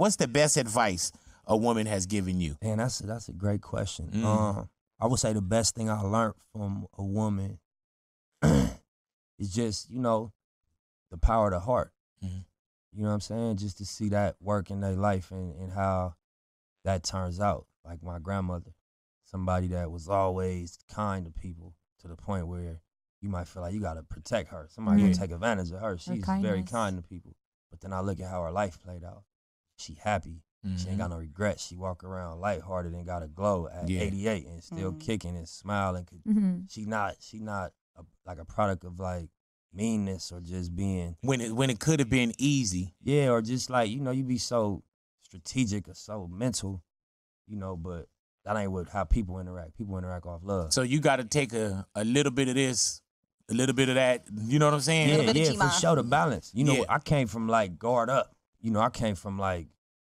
what's the best advice a woman has given you? And that's a great question. I would say the best thing I learned from a woman is just, you know, the power of the heart. You know what I'm saying? Just to see that work in their life and how that turns out. Like my grandmother, somebody that was always kind to people to the point where you might feel like you got to protect her. Somebody gonna take advantage of her. She's very kind to people. But then I look at how her life played out. She happy. She ain't got no regrets. She walk around lighthearted and got a glow at 88 and still kicking and smiling. She not like a product of like meanness or just being when it could have been easy. Yeah, or just like, you know, you be so strategic or so mental, you know, but that ain't what how people interact. People interact off love. So you got to take a little bit of this, a little bit of that. You know what I'm saying? Yeah, for sure, the balance. You know, I came from like guard up. You know, I came from like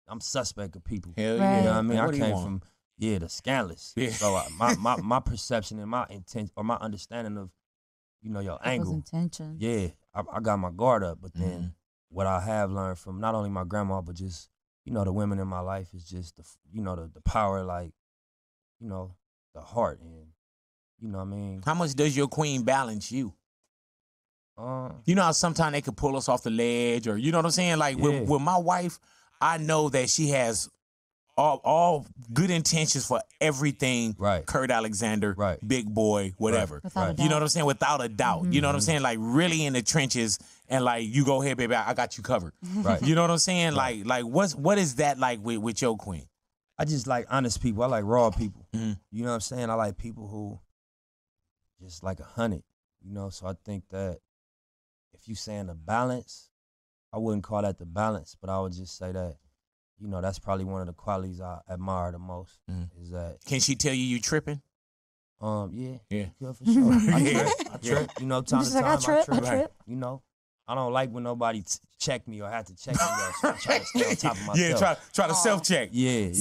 I'm suspect of people. Hell yeah. You know what I mean? What I came from the scandalous. Yeah. So my perception and my intent or my understanding of, you know, your angle. Intention. Yeah, I got my guard up. But then what I have learned from not only my grandma, but just, you know, the women in my life is just, the power, like, you know, the heart. And, you know what I mean? How much does your queen balance you? You know how sometimes they could pull us off the ledge or, you know what I'm saying? Like with my wife, I know that she has all good intentions for everything. Right. Kurt Alexander, right. Big Boy, whatever. Right. You know what I'm saying? Without a doubt. You know what I'm saying? Like really in the trenches and like, you go ahead, baby, I got you covered. Right. You know what I'm saying? Right. Like what is that like with your queen? I just like honest people. I like raw people. You know what I'm saying? I like people who just like 100. You know, so I think that if you saying a balance, I wouldn't call that the balance, but I would just say that, you know, that's probably one of the qualities I admire the most. Is that can she tell you tripping? Yeah, for sure. I trip. You know, time to time I trip. You know, I don't like when nobody check me or have to check me. So I try to stay on top of myself. Yeah, try to self check. Yeah.